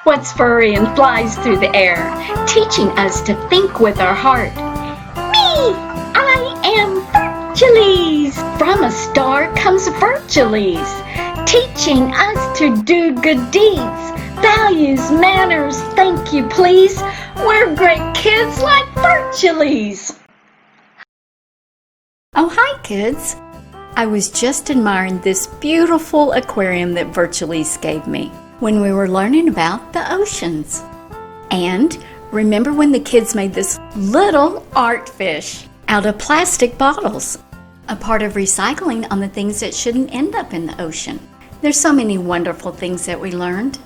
What's furry and flies through the air, teaching us to think with our heart? Me! I am Virtuleze! From a star comes Virtuleze, teaching us to do good deeds. Values, manners, thank you please. We're great kids like Virtuleze! Oh, hi kids! I was just admiring this beautiful aquarium that Virtuleze gave me when we were learning about the oceans. And remember when the kids made this little art fish out of plastic bottles, a part of recycling on the things that shouldn't end up in the ocean. There's so many wonderful things that we learned.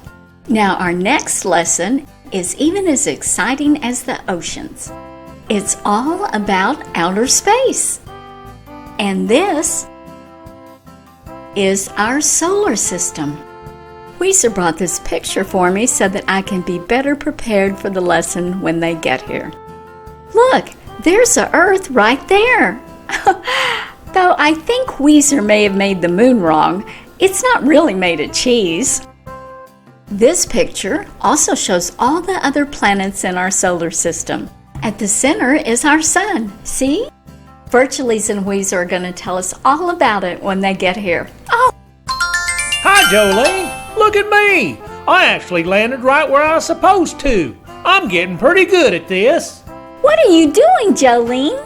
Now our next lesson is even as exciting as the oceans. It's all about outer space. And this is our solar system. Weezer brought this picture for me so that I can be better prepared for the lesson when they get here. Look, there's the Earth right there. Though I think Weezer may have made the moon wrong, it's not really made of cheese. This picture also shows all the other planets in our solar system. At the center is our sun, see? Virtuleze and Weezer are going to tell us all about it when they get here. Oh! Hi, Joleen! Look at me! I actually landed right where I was supposed to. I'm getting pretty good at this. What are you doing, Joleen?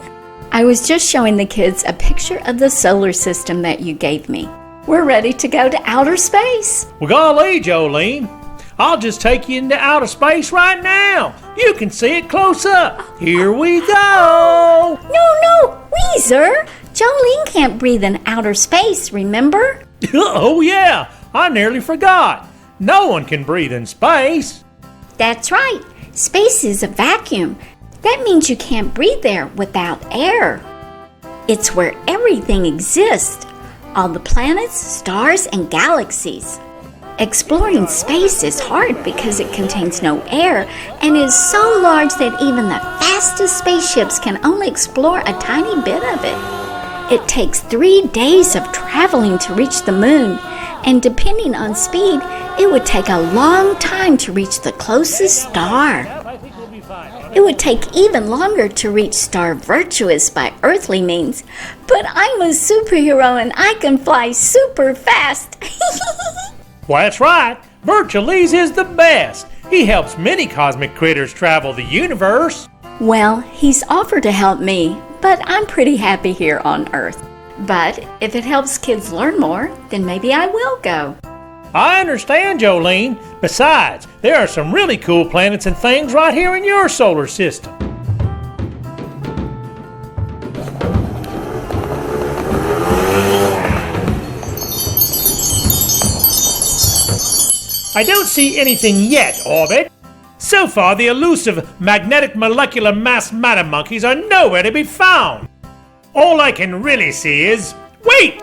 I was just showing the kids a picture of the solar system that you gave me. We're ready to go to outer space. Well, golly, Joleen. I'll just take you into outer space right now. You can see it close up. Here we go. No, Weezer. Joleen can't breathe in outer space, remember? Oh, yeah. I nearly forgot. No one can breathe in space. That's right. Space is a vacuum. That means you can't breathe there without air. It's where everything exists. All the planets, stars, and galaxies. Exploring space is hard because it contains no air and is so large that even the fastest spaceships can only explore a tiny bit of it. It takes 3 days of traveling to reach the moon, and depending on speed, it would take a long time to reach the closest star. It would take even longer to reach star Virtuleze by earthly means, but I'm a superhero and I can fly super fast. Well, that's right. Virtuleze is the best. He helps many cosmic critters travel the universe. Well, he's offered to help me, but I'm pretty happy here on Earth. But if it helps kids learn more, then maybe I will go. I understand, Joleen. Besides, there are some really cool planets and things right here in your solar system. I don't see anything yet, Orbit. So far, the elusive magnetic molecular mass matter monkeys are nowhere to be found. All I can really see is... Wait!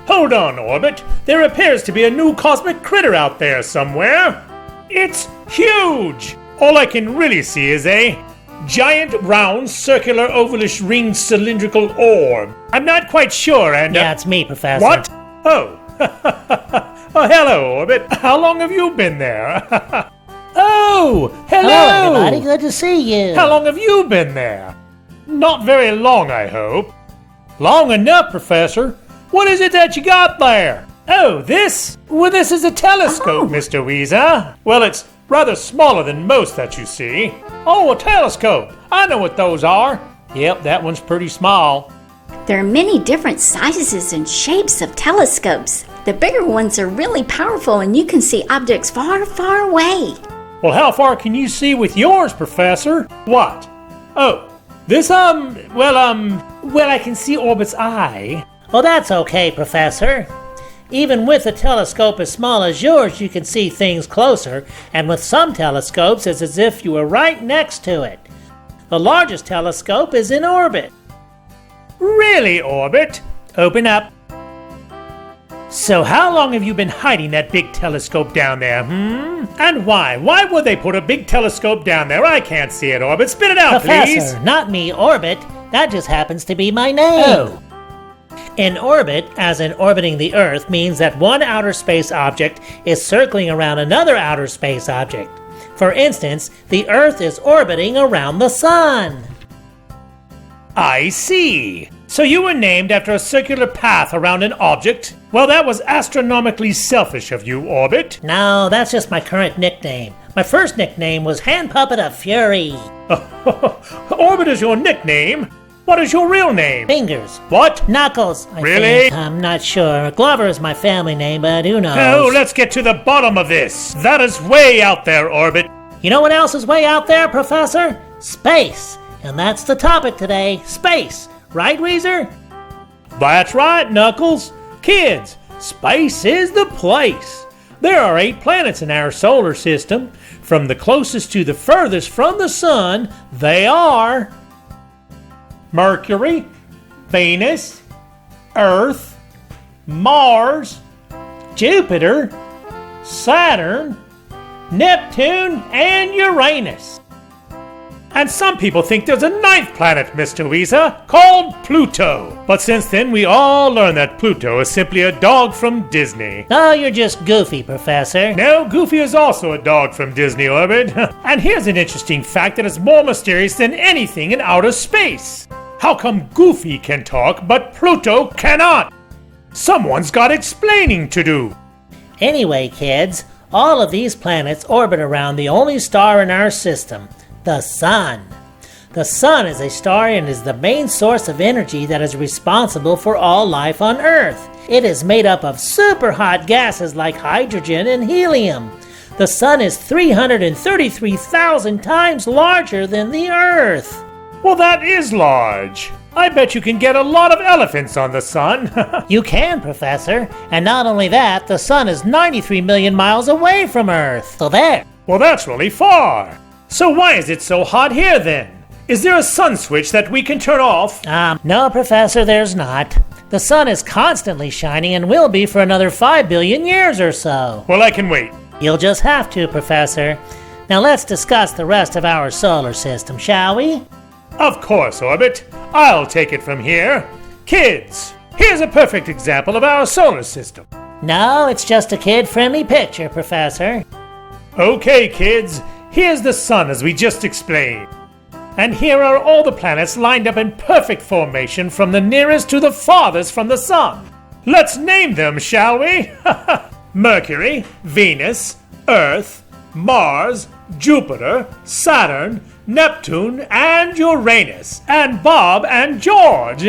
Hold on, Orbit. There appears to be a new cosmic critter out there somewhere. It's huge! All I can really see is a giant, round, circular, ovalish, ringed, cylindrical orb. I'm not quite sure, and... Yeah, it's me, Professor. What? Oh. Oh, hello, Orbit. How long have you been there? Oh, hello! Hello, everybody. Good to see you. How long have you been there? Not very long, I hope. Long enough, Professor. What is it that you got there? Oh, this? Well, this is a telescope, Mr. Weezer. Well, it's rather smaller than most that you see. Oh, a telescope. I know what those are. Yep, that one's pretty small. There are many different sizes and shapes of telescopes. The bigger ones are really powerful and you can see objects far, far away. Well, how far can you see with yours, Professor? What? Oh, this, well, I can see Orbit's eye. Well, that's okay, Professor. Even with a telescope as small as yours, you can see things closer, and with some telescopes, it's as if you were right next to it. The largest telescope is in orbit. Really, Orbit? Open up. So how long have you been hiding that big telescope down there, And why? Why would they put a big telescope down there? I can't see it, Orbit. Spit it out, Professor, please. not me, Orbit. That just happens to be my name. Oh. In orbit, as in orbiting the Earth, means that one outer space object is circling around another outer space object. For instance, the Earth is orbiting around the Sun. I see. So you were named after a circular path around an object? Well, that was astronomically selfish of you, Orbit. No, that's just my current nickname. My first nickname was Hand Puppet of Fury. Orbit is your nickname? What is your real name? Fingers. What? Knuckles, I Really? think. I'm not sure. Glover is my family name, but who knows? Oh, let's get to the bottom of this. That is way out there, Orbit. You know what else is way out there, Professor? Space. And that's the topic today. Space. Right, Weezer? That's right, Knuckles. Kids, space is the place. There are 8 planets in our solar system. From the closest to the furthest from the sun, they are Mercury, Venus, Earth, Mars, Jupiter, Saturn, Neptune, and Uranus. And some people think there's a 9th planet, Mr. Weezer, called Pluto. But since then, we all learned that Pluto is simply a dog from Disney. Oh, you're just goofy, Professor. No, Goofy is also a dog from Disney Orbit. And here's an interesting fact that is more mysterious than anything in outer space. How come Goofy can talk, but Pluto cannot? Someone's got explaining to do. Anyway, kids, all of these planets orbit around the only star in our system, the Sun. The Sun is a star and is the main source of energy that is responsible for all life on Earth. It is made up of super hot gases like hydrogen and helium. The Sun is 333,000 times larger than the Earth. Well, that is large. I bet you can get a lot of elephants on the Sun. You can, Professor. And not only that, the Sun is 93 million miles away from Earth. So there. Well, that's really far. So why is it so hot here then? Is there a sun switch that we can turn off? No, Professor, there's not. The Sun is constantly shining and will be for another 5 billion years or so. Well, I can wait. You'll just have to, Professor. Now let's discuss the rest of our solar system, shall we? Of course, Orbit. I'll take it from here. Kids, here's a perfect example of our solar system. No, it's just a kid-friendly picture, Professor. Okay, kids, here's the Sun as we just explained. And here are all the planets lined up in perfect formation from the nearest to the farthest from the Sun. Let's name them, shall we? Mercury, Venus, Earth, Mars, Jupiter, Saturn, Neptune, and Uranus, and Bob and George.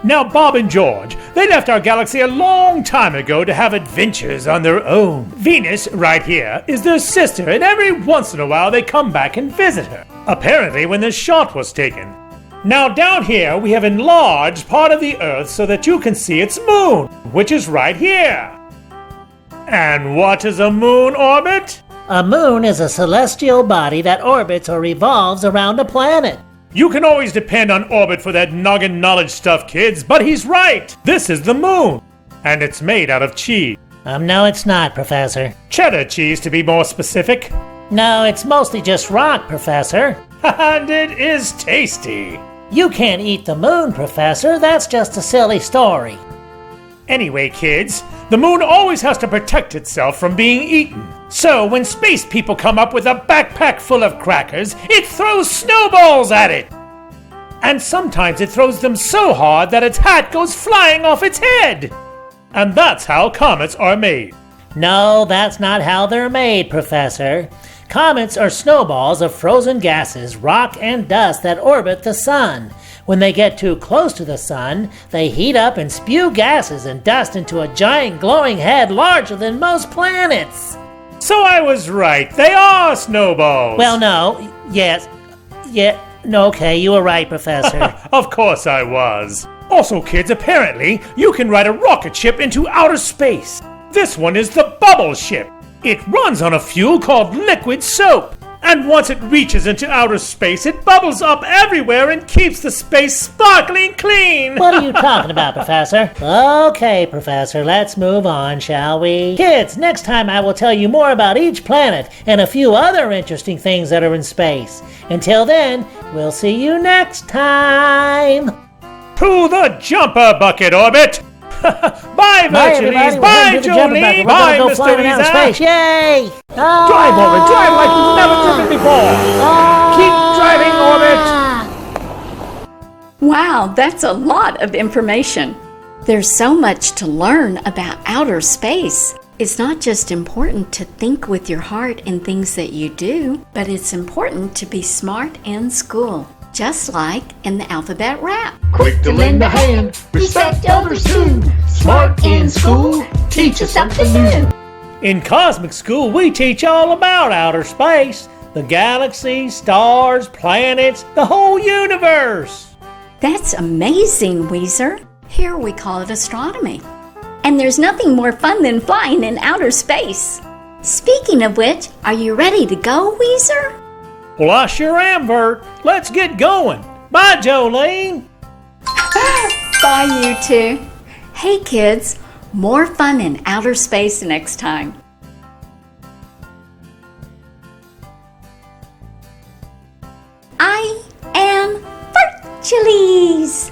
Now, Bob and George, they left our galaxy a long time ago to have adventures on their own. Venus, right here, is their sister, and every once in a while they come back and visit her. Apparently when the shot was taken. Now, down here we have enlarged part of the Earth so that you can see its moon, which is right here. And what is a moon, Orbit? A moon is a celestial body that orbits or revolves around a planet. You can always depend on Orbit for that noggin knowledge stuff, kids, but he's right. This is the moon, and it's made out of cheese. No, it's not, Professor. Cheddar cheese, to be more specific. No, it's mostly just rock, Professor. And it is tasty. You can't eat the moon, Professor. That's just a silly story. Anyway, kids, the moon always has to protect itself from being eaten. So when space people come up with a backpack full of crackers, it throws snowballs at it. And sometimes it throws them so hard that its hat goes flying off its head. And that's how comets are made. No, that's not how they're made, Professor. Comets are snowballs of frozen gases, rock, and dust that orbit the Sun. When they get too close to the Sun, they heat up and spew gases and dust into a giant glowing head larger than most planets. So I was right. They are snowballs. Well, no. Yes. No, okay, you were right, Professor. Of course I was. Also, kids, apparently, you can ride a rocket ship into outer space. This one is the bubble ship. It runs on a fuel called liquid soap. And once it reaches into outer space, it bubbles up everywhere and keeps the space sparkling clean. What are you talking about, Professor? Okay, Professor, let's move on, shall we? Kids, next time I will tell you more about each planet and a few other interesting things that are in space. Until then, we'll see you next time. To the jumper bucket, Orbit! Bye, Bye, everybody. Virtuleze! We're Bye, going to do the jumping bucket. Joleen! We're Bye, going to go Mr. flying in outer space. Lisa! Yay! Drive, Orbit! Drive like you've never driven before! Keep driving, Orbit! Wow, that's a lot of information. There's so much to learn about outer space. It's not just important to think with your heart in things that you do, but it's important to be smart in school, just like in the alphabet rap. Quick to lend a hand, respect elders too. Smart in school, teach us something new. In Cosmic School, we teach all about outer space. The galaxies, stars, planets, the whole universe. That's amazing, Weezer. Here we call it astronomy. And there's nothing more fun than flying in outer space. Speaking of which, are you ready to go, Weezer? Well, I sure am, Vert. Let's get going. Bye, Joleen. Bye, you two. Hey, kids, more fun in outer space next time. I am Virtuleze.